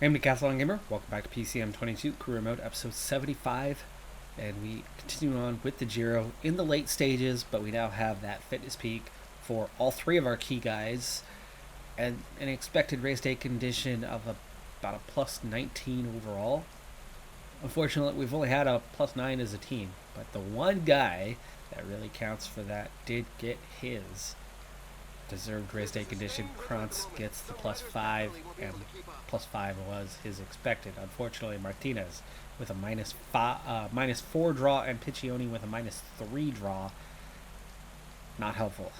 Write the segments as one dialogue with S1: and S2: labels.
S1: I'm Decathlon Gamer. Welcome back to PCM22 Career Mode, episode 75. And we continue on with the Giro in the late stages, but we now have that fitness peak for all three of our key guys and an expected race day condition of about a plus 19 overall. Unfortunately, we've only had a plus 9 as a team, but the one guy that really counts for that did get his deserved race day condition. Krantz gets the plus 5, and plus 5 was his expected. Unfortunately, Martinez with a minus 4 draw and Piccioni with a minus 3 draw. Not helpful.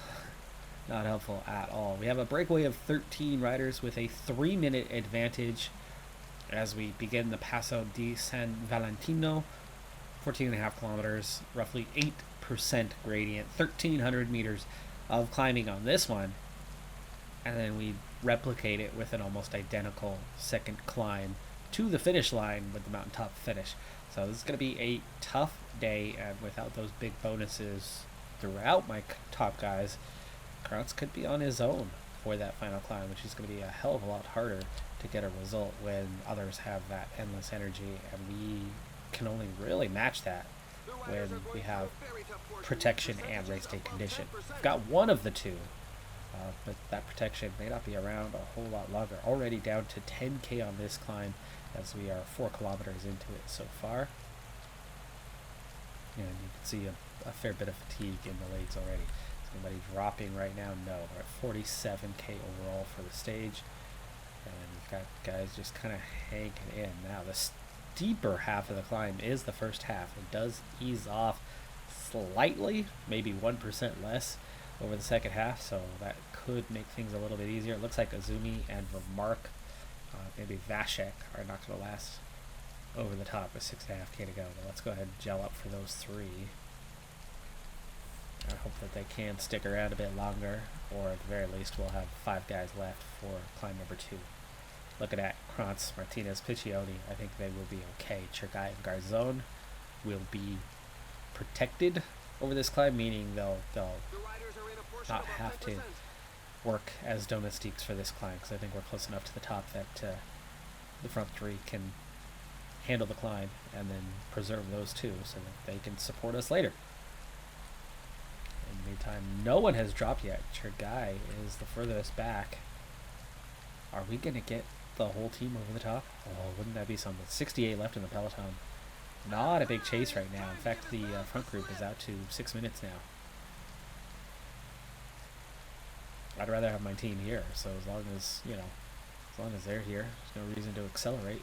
S1: Not helpful at all. We have a breakaway of 13 riders with a 3-minute advantage as we begin the Paso di San Valentino. 14.5 kilometers, roughly 8% gradient, 1,300 meters of climbing on this one, and then we replicate it with an almost identical second climb to the finish line with the mountaintop finish. So this is going to be a tough day, and without those big bonuses throughout my top guys, Krantz could be on his own for that final climb, which is going to be a hell of a lot harder to get a result when others have that endless energy, and we can only really match that when we have protection and race day condition. We've got one of the two, but that protection may not be around a whole lot longer. Already down to 10k on this climb as we are 4 kilometers into it so far. And you can see a fair bit of fatigue in the legs already. Is anybody dropping right now? No. We're at 47k overall for the stage. And we've got guys just kind of hanging in. Now the steeper half of the climb is the first half. It does ease off slightly, maybe 1% less over the second half, so that could make things a little bit easier. It looks like Azumi and Vermark, maybe Vashek, are not going to last over the top with 6.5k to go. But let's go ahead and gel up for those three. I hope that they can stick around a bit longer, or at the very least we'll have 5 guys left for climb number 2. Looking at Krantz, Martinez, Piccioni, I think they will be okay. Chergai and Garzon will be protected over this climb, meaning they'll not have to work as domestiques for this climb, because I think we're close enough to the top that the front three can handle the climb and then preserve those two so that they can support us later. In the meantime, no one has dropped yet. Chergai is the furthest back. Are we going to get the whole team over the top? Oh, wouldn't that be something? 68 left in the Peloton. Not a big chase right now. In fact, the front group is out to 6 minutes now. I'd rather have my team here, so as long as they're here, there's no reason to accelerate.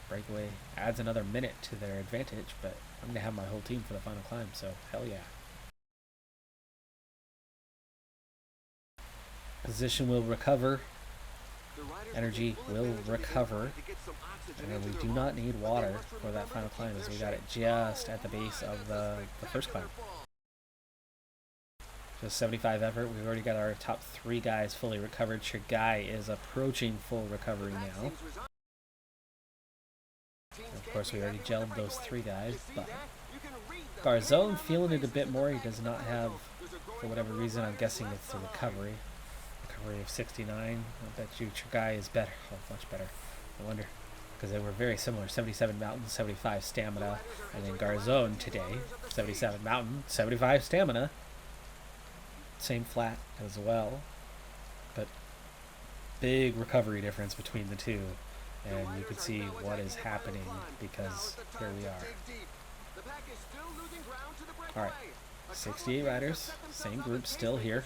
S1: Breakaway adds another minute to their advantage, but I'm going to have my whole team for the final climb, so hell yeah. Position will recover. Energy will recover. And we do not need water for that final climb, as we got it just at the base of the first climb. Just 75 effort. We've already got our top 3 guys fully recovered. Chergai is approaching full recovery now. And of course, we already gelled those 3 guys, but Garzon feeling it a bit more. He does not have, for whatever reason, I'm guessing it's the recovery. Recovery of 69. I bet you Chergai is better. Oh, much better. I wonder. Because they were very similar. 77 mountain, 75 stamina. And then Garzon today, 77 mountain, 75 stamina. Same flat as well. But big recovery difference between the two. And you can see what is happening because here we are. Alright, 68 riders, same group still here.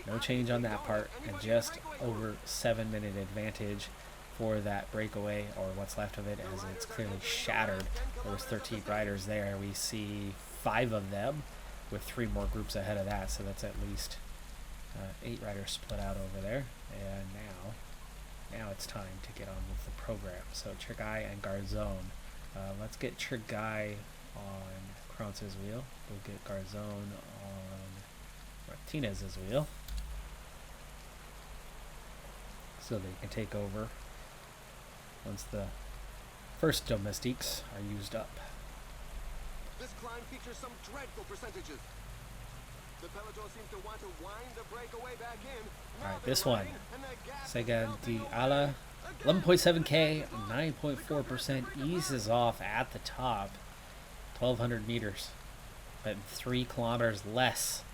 S1: No change on that part, and just over 7-minute advantage for that breakaway, or what's left of it, as it's clearly shattered. There was 13 riders there. We see 5 of them with 3 more groups ahead of that, so that's at least 8 riders split out over there. And now it's time to get on with the program. So Chergai and Garzon. Let's get Chergai on Krantz's wheel. We'll get Garzon on Martinez's wheel, so they can take over once the first domestiques are used up.
S2: This climb features some dreadful percentages. The Peloton seems to want to wind the breakaway back in.
S1: Alright, this one. Sega di Ala
S2: Again,
S1: 11.7k, 9.4% eases off at the top. 1,200 meters, but 3 kilometers less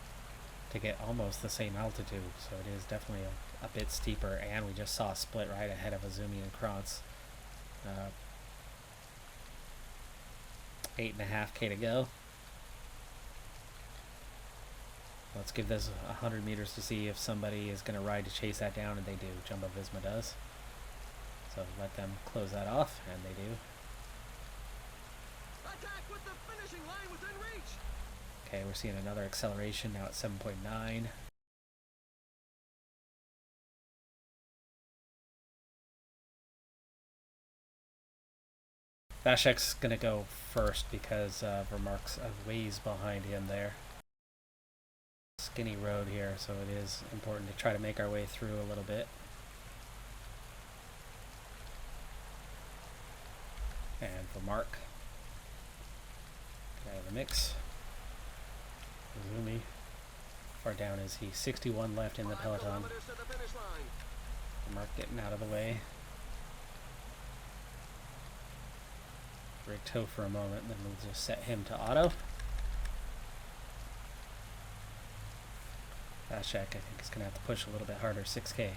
S1: to get almost the same altitude. So it is definitely a bit steeper, and we just saw a split right ahead of Azumi and Krantz. 8.5k to go. Let's give this 100 meters to see if somebody is going to ride to chase that down, and they do. Jumbo Visma does. So let them close that off, and they do.
S2: attack with the finishing line within reach.
S1: Okay, we're seeing another acceleration now at 7.9. Vashek's going to go first because Vermark's a ways behind him there. Skinny road here, so it is important to try to make our way through a little bit. And Vermark. Get out of the mix. Azumi. Far down is he? 61 left in the Peloton. Vermark getting out of the way. Break toe for a moment, then we'll just set him to auto. Vashek, I think, is going to have to push a little bit harder. 6k.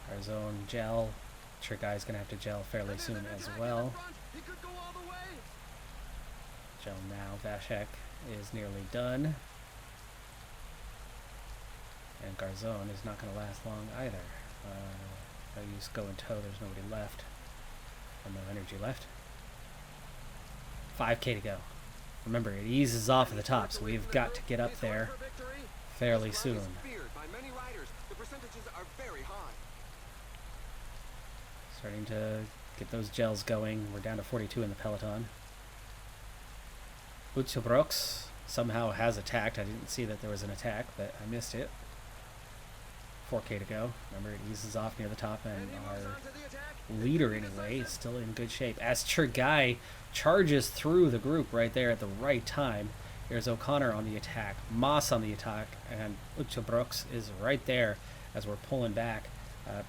S1: Our zone gel. Sure guy's going to have to gel fairly soon as well. Gel now. Vashek is nearly done. And Garzone is not going to last long either. If I use go and toe, there's nobody left. Or no energy left. 5k to go. Remember, it eases off at the top, so we've got to get up there fairly soon. Starting to get those gels going. We're down to 42 in the Peloton. Utsubrox somehow has attacked. I didn't see that there was an attack, but I missed it. 4k to go. Remember, it eases off near the top, and our leader, anyway, is still in good shape. As Chergai charges through the group right there at the right time. There's O'Connor on the attack, Moss on the attack, and Utsubrox is right there as we're pulling back.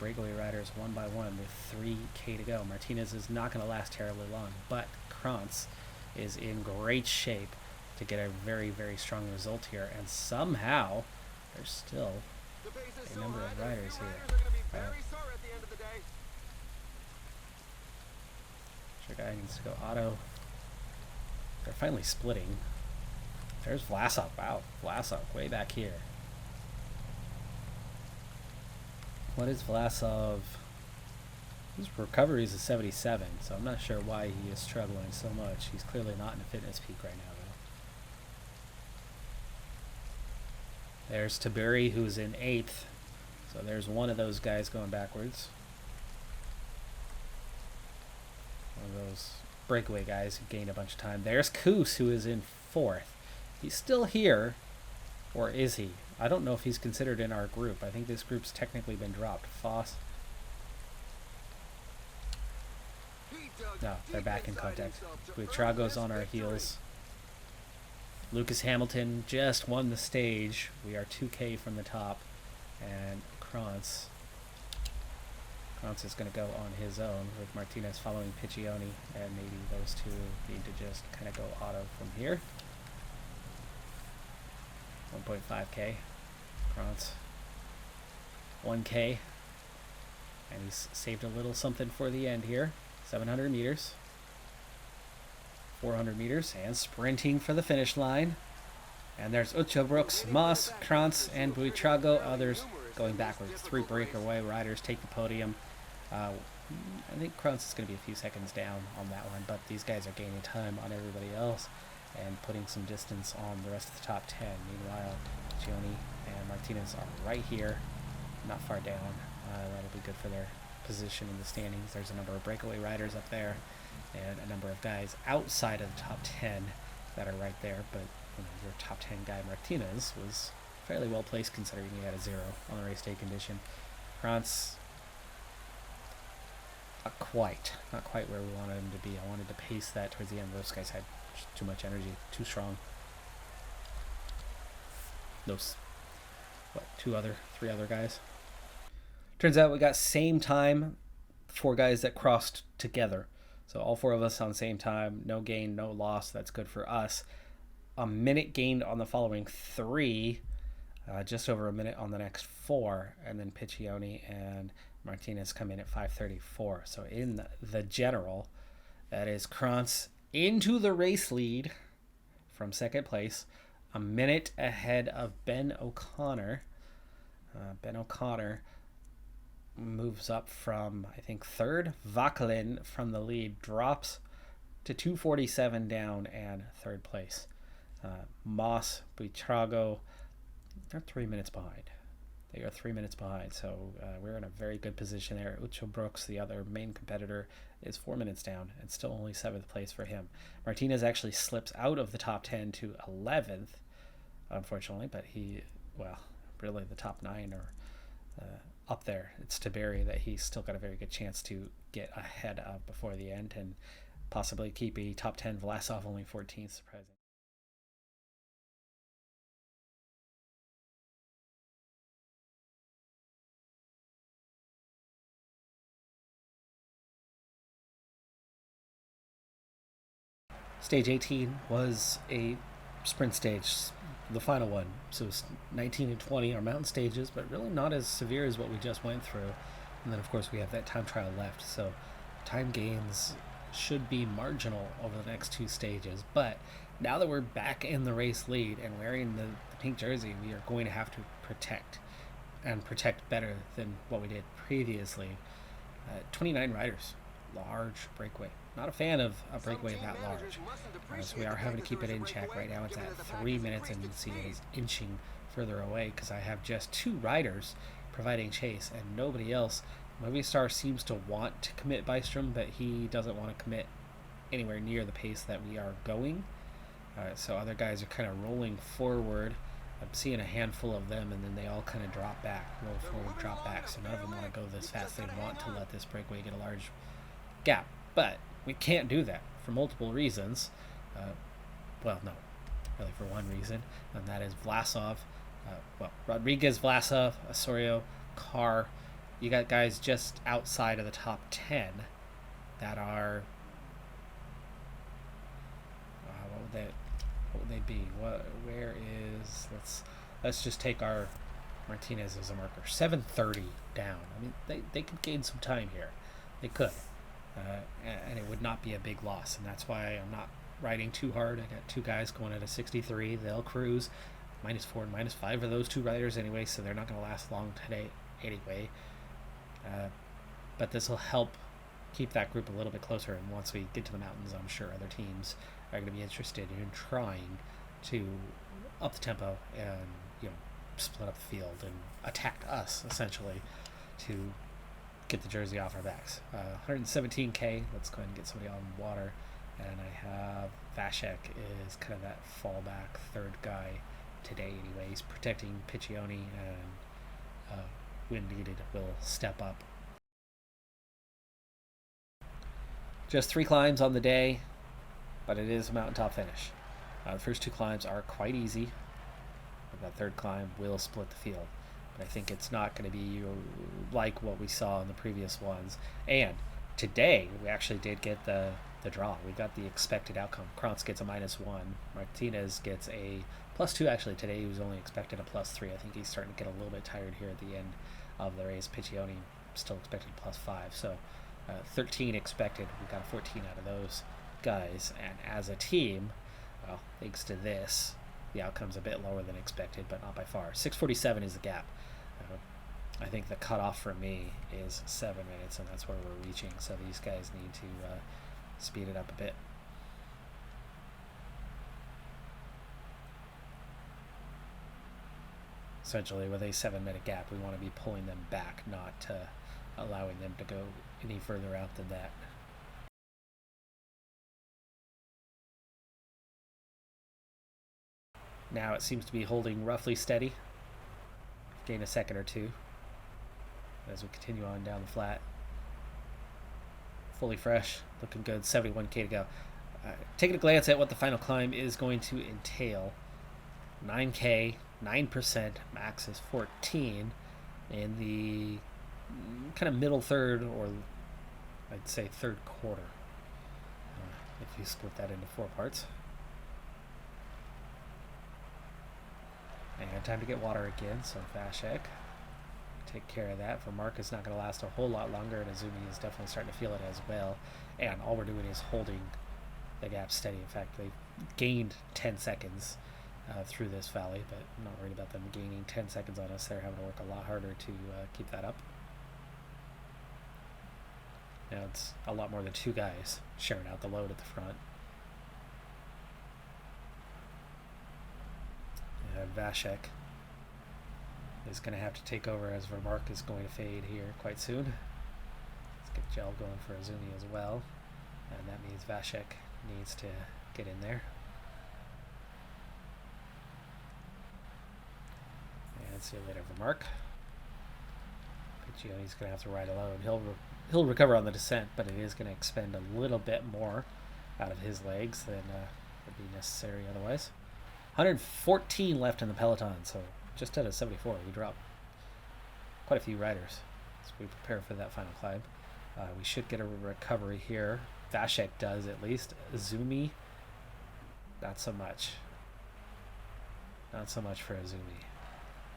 S1: Breakaway riders one by one with 3k to go. Martinez is not going to last terribly long, but Krantz is in great shape to get a very, very strong result here. And somehow, there's still a number of riders here. Sure guy needs to go auto. They're finally splitting. There's Vlasov. Wow, Vlasov way back here. What is Vlasov? His recovery is a 77, so I'm not sure why he is struggling so much. He's clearly not in a fitness peak right now, though. There's Taburi, who's in 8th. So there's one of those guys going backwards. One of those breakaway guys who gained a bunch of time. There's Koos, who is in 4th. He's still here, or is he? I don't know if he's considered in our group. I think this group's technically been dropped. Foss. No, they're back in contact. Buitrago's on our heels. Lucas Hamilton just won the stage. We are 2k from the top. And Krantz is going to go on his own with Martinez following Piccioni. And maybe those two need to just kind of go auto from here. 1.5k. Krantz. 1k. And he's saved a little something for the end here. 700 meters. 400 meters. And sprinting for the finish line. And there's Utsubrox, Moss, Krantz, and Buitrago. Others going backwards. 3 breakaway riders take the podium. I think Krantz is going to be a few seconds down on that one, but these guys are gaining time on everybody else and putting some distance on the rest of the top 10. Meanwhile, Gioni and Martinez are right here, not far down. That'll be good for their position in the standings. There's a number of breakaway riders up there and a number of guys outside of the top 10 that are right there, but you know, your top 10 guy Martinez was fairly well placed considering he had a 0 on the race day condition. Krantz, not quite where we wanted him to be. I wanted to pace that towards the end. Those guys had too much energy, too strong. Those, 3 other guys. Turns out we got same time, 4 guys that crossed together. So all 4 of us on same time, no gain, no loss. That's good for us. A minute gained on the following 3, just over a minute on the next 4, and then Piccioni and Martinez come in at 5:34. So in the general, that is Krantz into the race lead from second place, a minute ahead of Ben O'Connor. Ben O'Connor moves up from, I think, 3rd. Vauquelin from the lead drops to 2:47 down and 3rd place. Moss, Buitrago, they're 3 minutes behind. They are 3 minutes behind, so we're in a very good position there. Ucho Brooks, the other main competitor, is 4 minutes down and still only 7th place for him. Martinez actually slips out of the top 10 to 11th, unfortunately, but really the top 9 are up there. It's Tiberi that he's still got a very good chance to get ahead of before the end and possibly keep a top 10. Vlasov only 14th, surprising. Stage 18 was a sprint stage, the final one. So 19 and 20 are mountain stages, but really not as severe as what we just went through. And then, of course, we have that time trial left. So time gains should be marginal over the next 2 stages. But now that we're back in the race lead and wearing the pink jersey, we are going to have to protect, and protect better than what we did previously. 29 riders, large breakaway. Not a fan of a breakaway that large. So we are having to keep it in check. Right now it's at 3 minutes, and you can see it is inching further away because I have just 2 riders providing chase and nobody else. Movistar seems to want to commit Bystrom, but he doesn't want to commit anywhere near the pace that we are going. So other guys are kind of rolling forward. I'm seeing a handful of them, and then they all kind of drop back, roll forward, drop back. So none of them want to go this fast. They want to let this breakaway get a large gap. But we can't do that for multiple reasons. Well, no, really for one reason, and that is Vlasov. Rodriguez, Vlasov, Osorio, Carr. You got guys just outside of the top 10 that are. What would they be? Where is? Let's just take our Martinez as a marker. 7:30 down. I mean, they could gain some time here. They could. And it would not be a big loss, and that's why I'm not riding too hard. I got 2 guys going at a 63. They'll cruise. -4 and -5 for those 2 riders anyway, so they're not going to last long today anyway. But this will help keep that group a little bit closer, and once we get to the mountains, I'm sure other teams are going to be interested in trying to up the tempo and split up the field and attack us, essentially, to get the jersey off our backs. 117k. Let's go ahead and get somebody on water. And I have Vashek is kind of that fallback 3rd guy today anyway. He's protecting Piccioni, and when needed will step up. Just 3 climbs on the day, but it is a mountaintop finish. The first 2 climbs are quite easy. That 3rd climb will split the field. But I think it's not going to be like what we saw in the previous ones. And today, we actually did get the draw. We got the expected outcome. Krantz gets a -1. Martinez gets a +2. Actually, today he was only expected a +3. I think he's starting to get a little bit tired here at the end of the race. Piccioni still expected a +5. So 13 expected. We got a 14 out of those guys. And as a team, well, thanks to this, the outcome's a bit lower than expected, but not by far. 6:47 is the gap. I think the cutoff for me is 7 minutes, and that's where we're reaching. So these guys need to speed it up a bit. Essentially, with a 7-minute gap, we want to be pulling them back, not allowing them to go any further out than that. Now it seems to be holding roughly steady. Gain a second or 2 as we continue on down the flat. Fully fresh, looking good. 71k to go. Taking a glance at what the final climb is going to entail. 9k, 9%, max is 14. In the kind of middle third, or I'd say third quarter, if you split that into 4 parts. And time to get water again, so Vashek, take care of that. For Mark, it's not going to last a whole lot longer, and Azumi is definitely starting to feel it as well. And all we're doing is holding the gap steady. In fact, they've gained 10 seconds through this valley, but I'm not worried about them gaining 10 seconds on us. They're having to work a lot harder to keep that up. Now it's a lot more than 2 guys sharing out the load at the front. Vashek is going to have to take over as Vermark is going to fade here quite soon. Let's get Gel going for Azumi as well. And that means Vashek needs to get in there. And see you later, Vermark. Piccioni's going to have to ride alone. He'll recover on the descent, but it is going to expend a little bit more out of his legs than would be necessary otherwise. 114 left in the Peloton, so just out of 74. We dropped quite a few riders as we prepare for that final climb. We should get a recovery here. Vashek does, at least. Azumi, not so much. Not so much for Azumi,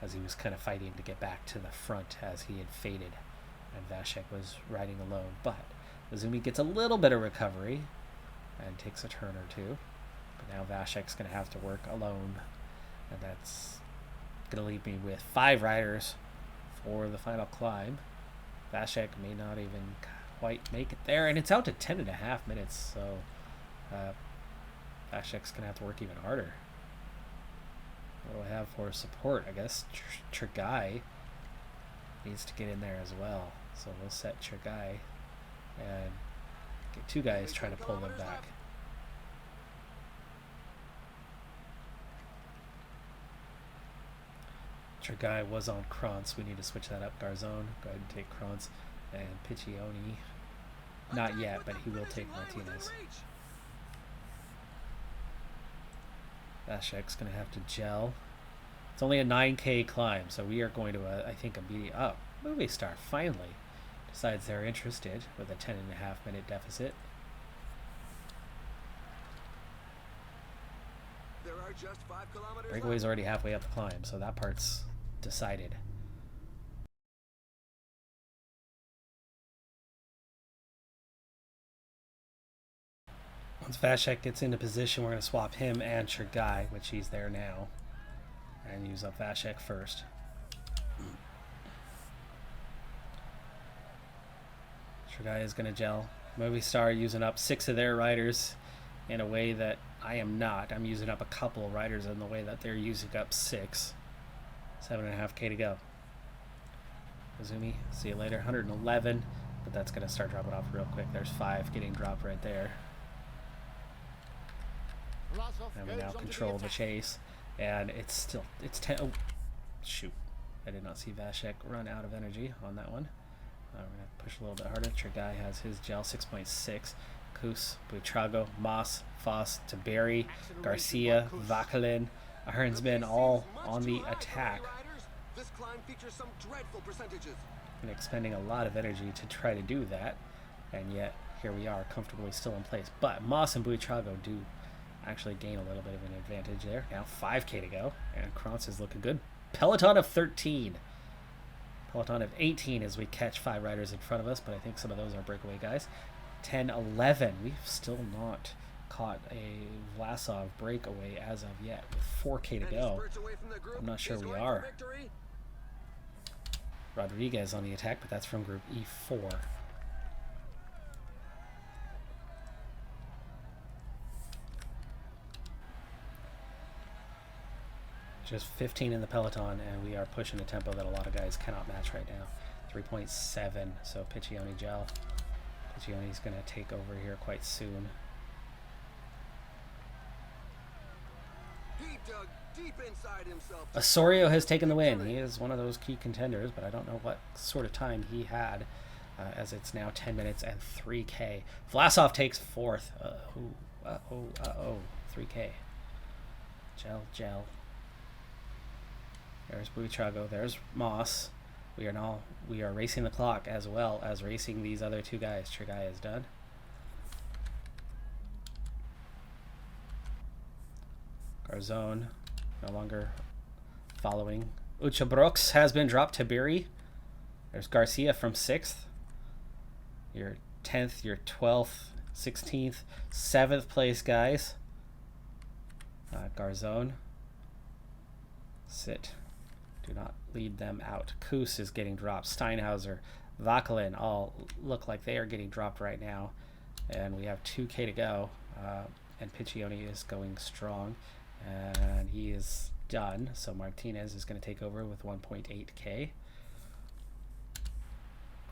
S1: as he was kind of fighting to get back to the front as he had faded, and Vashek was riding alone. But Azumi gets a little bit of recovery and takes a turn or two. But now Vashek's going to have to work alone, and that's going to leave me with 5 riders for the final climb. Vashek may not even quite make it there, and it's out to 10.5 minutes, so Vashek's going to have to work even harder. What do I have for support? I guess Tregai needs to get in there as well, so we'll set Tregai and get 2 guys trying to pull them back. Tregai was on Krantz. We need to switch that up. Garzon, go ahead and take Krantz. And Piccioni, not yet, but he will take Martinez. Vashek's going to have to gel. It's only a 9K climb, so we are going to, I think, immediately... Oh, Movie Star finally decides they're interested with a 10.5 minute deficit.
S2: There are just 5 kilometers
S1: Breakaway's already halfway up the climb, so that part's decided. Once Vashek gets into position, we're going to swap him and Tregai, which he's there now, and use up Vashek first. Tregai is going to gel. Movie Star using up 6 of their riders in a way that I am not. I'm using up a couple of riders in the way that they're using up 6. 7.5K to go. Azumi, see you later. 111, but that's going to start dropping off real quick. There's 5 getting dropped right there. And we now control the chase. And it's 10. Oh, shoot. I did not see Vashek run out of energy on that one. We're going to push a little bit harder. Tregai has his gel 6.6. Kus, Buitrago, Moss, Foss, Taberi, Garcia, Vakalin, Ahrensman, all on the attack.
S2: This climb features some dreadful percentages.
S1: And expending a lot of energy to try to do that, and yet here we are comfortably still in place. But Moss and Buitrago do actually gain a little bit of an advantage there. Now 5K to go, and Krantz is looking good. Peloton of 13. Peloton of 18 as we catch 5 riders in front of us, but I think some of those are breakaway guys. 10, 11. We've still not caught a Vlasov breakaway as of yet with 4K to go. I'm not sure we are. Rodriguez on the attack, but that's from group E4. Just 15 in the Peloton, and we are pushing a tempo that a lot of guys cannot match right now. 3.7, so Piccioni gel. Piccioni's going to take over here quite soon.
S2: He dug deep inside himself.
S1: Osorio has taken the win. He is one of those key contenders, but I don't know what sort of time he had, as it's now 10 minutes and 3K. Vlasov takes 4th. 3K. Gel. There's Buitrago. There's Moss. We are racing the clock as well as racing these other two guys. Trigai is done. Garzone no longer following. Ucha Brooks has been dropped to Biri. There's Garcia from 6th. Your 10th, your 12th, 16th, 7th place guys. Garzone. Sit. Do not lead them out. Koos is getting dropped. Steinhauser, Vauquelin all look like they are getting dropped right now. And we have 2K to go. And Piccioni is going strong. And he is done. So Martinez is going to take over with 1.8K.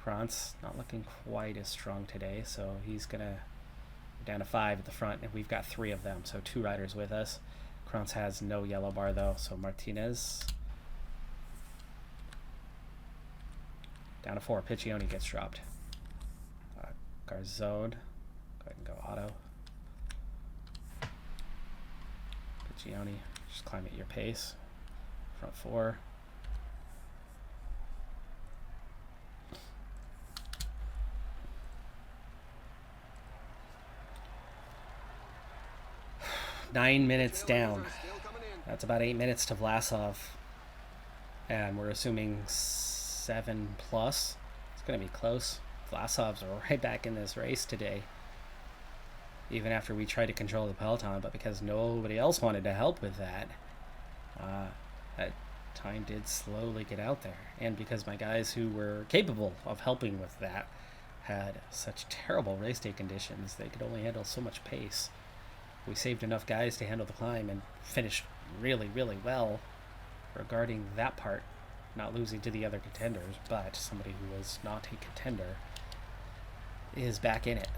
S1: Krantz not looking quite as strong today. So he's going to down to 5 at the front. And we've got 3 of them. So 2 riders with us. Krantz has no yellow bar though. So Martinez down to 4. Piccioni gets dropped. Garzone. Go ahead and go auto. Piccioni, just climb at your pace. Front 4. Nine minutes down. That's about 8 minutes to Vlasov. And we're assuming 7 plus. It's going to be close. Vlasov's right back in this race today. Even after we tried to control the Peloton, but because nobody else wanted to help with that, that time did slowly get out there. And because my guys who were capable of helping with that had such terrible race day conditions, they could only handle so much pace. We saved enough guys to handle the climb and finished really, really well regarding that part, not losing to the other contenders, but somebody who was not a contender is back in it.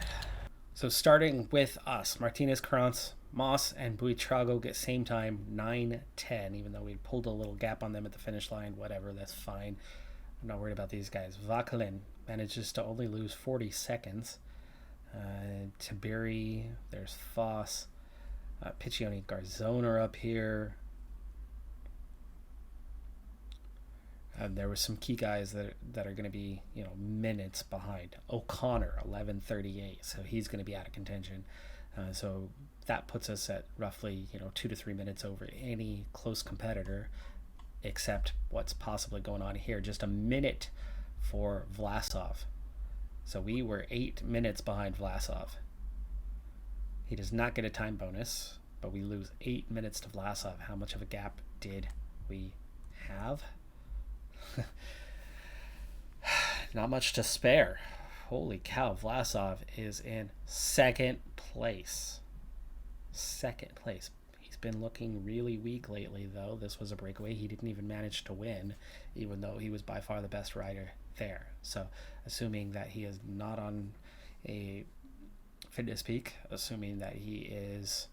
S1: So starting with us, Martinez, Krantz, Moss, and Buitrago get same time, 9:10, even though we pulled a little gap on them at the finish line. Whatever, that's fine. I'm not worried about these guys. Vauquelin manages to only lose 40 seconds. Tiberi, there's Foss. Piccioni, Garzone are up here. There were some key guys that are going to be, minutes behind. O'Connor, 11:38, so he's going to be out of contention. So that puts us at roughly, 2 to 3 minutes over any close competitor, except what's possibly going on here. Just a minute for Vlasov. So we were 8 minutes behind Vlasov. He does not get a time bonus, but we lose 8 minutes to Vlasov. How much of a gap did we have? Not much to spare. Holy cow, Vlasov is in 2nd place. 2nd place. He's been looking really weak lately, though. This was a breakaway. He didn't even manage to win, even though he was by far the best rider there. So, assuming that he is not on a fitness peak, assuming that he is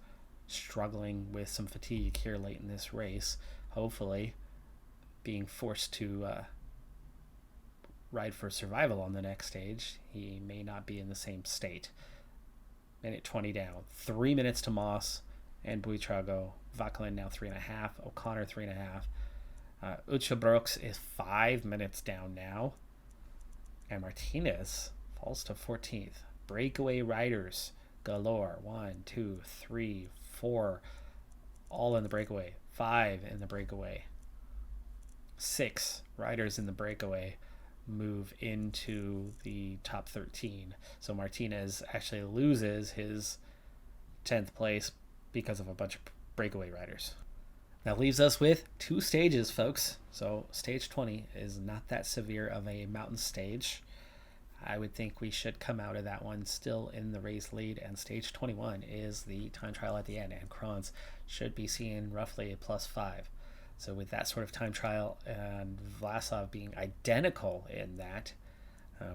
S1: struggling with some fatigue here late in this race, hopefully being forced to ride for survival on the next stage, he may not be in the same state. Minute 20 down. 3 minutes to Moss and Buitrago. Vauquelin now 3.5. O'Connor 3.5. Ucha Brooks is 5 minutes down now. And Martinez falls to 14th. Breakaway riders galore. 1, 2, 3, 4. All in the breakaway. 5 in the breakaway. 6 riders in the breakaway move into the top 13. So Martinez actually loses his 10th place because of a bunch of breakaway riders. That leaves us with 2 stages, folks. So stage 20 is not that severe of a mountain stage. I would think we should come out of that one still in the race lead, and stage 21 is the time trial at the end, and Krantz should be seeing roughly a +5. So with that sort of time trial and Vlasov being identical in that,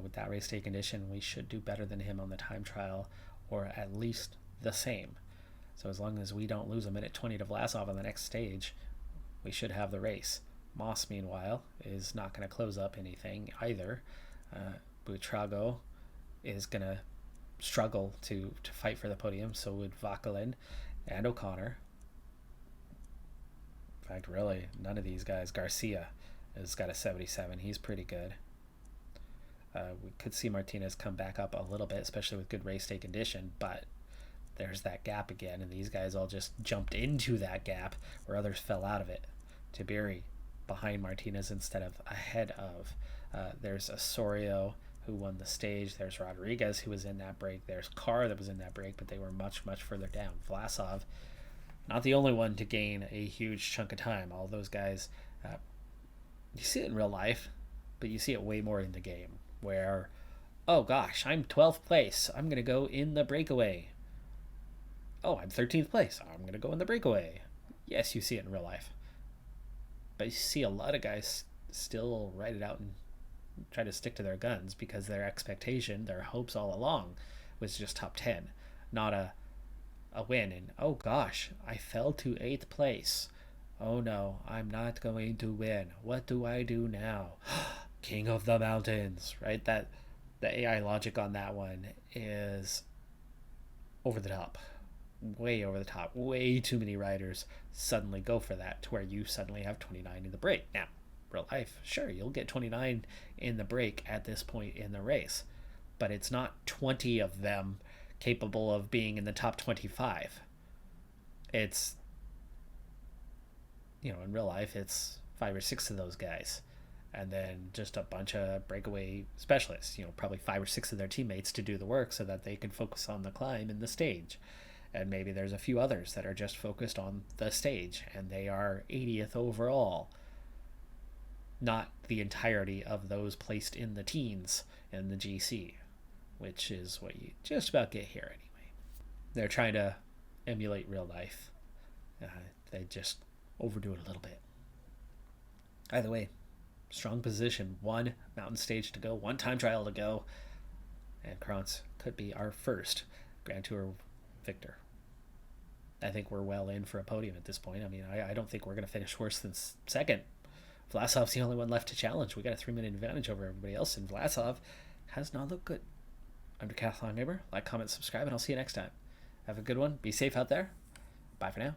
S1: with that race day condition, we should do better than him on the time trial, or at least the same. So as long as we don't lose a minute 20 to Vlasov on the next stage, we should have the race. Moss, meanwhile, is not going to close up anything either. Buitrago is going to struggle to fight for the podium, so would Vauquelin and O'Connor. In fact, really, none of these guys. Garcia has got a 77. He's pretty good. We could see Martinez come back up a little bit, especially with good race day condition, but there's that gap again, and these guys all just jumped into that gap where others fell out of it. Tiberi behind Martinez instead of ahead of. There's Osorio who won the stage. There's Rodriguez who was in that break. There's Carr that was in that break, but they were much, much further down. Vlasov, not the only one to gain a huge chunk of time. All those guys, you see it in real life, but you see it way more in the game where, oh gosh, I'm 12th place. I'm going to go in the breakaway. Oh, I'm 13th place. I'm going to go in the breakaway. Yes, you see it in real life. But you see a lot of guys still write it out and try to stick to their guns because their expectation, their hopes all along was just top 10, not a win. And oh gosh, I fell to 8th place. Oh no, I'm not going to win. What do I do now? King of the mountains, right? That the AI logic on that one is over the top. Way over the top. Way too many riders suddenly go for that to where you suddenly have 29 in the break. Now, real life, sure, you'll get 29 in the break at this point in the race, but it's not 20 of them capable of being in the top 25. It's, in real life, it's 5 or 6 of those guys, and then just a bunch of breakaway specialists, probably 5 or 6 of their teammates to do the work so that they can focus on the climb and the stage. And maybe there's a few others that are just focused on the stage, and they are 80th overall. Not the entirety of those placed in the teens in the GC, which is what you just about get here anyway. They're trying to emulate real life. They just overdo it a little bit. Either way, strong position. 1 mountain stage to go, 1 time trial to go, and Krantz could be our first Grand Tour victor. I think we're well in for a podium at this point. I mean, I don't think we're going to finish worse than second. Vlasov's the only one left to challenge. We got a 3-minute advantage over everybody else, and Vlasov has not looked good. I'm Decathlon Neighbor. Like, comment, subscribe, and I'll see you next time. Have a good one. Be safe out there. Bye for now.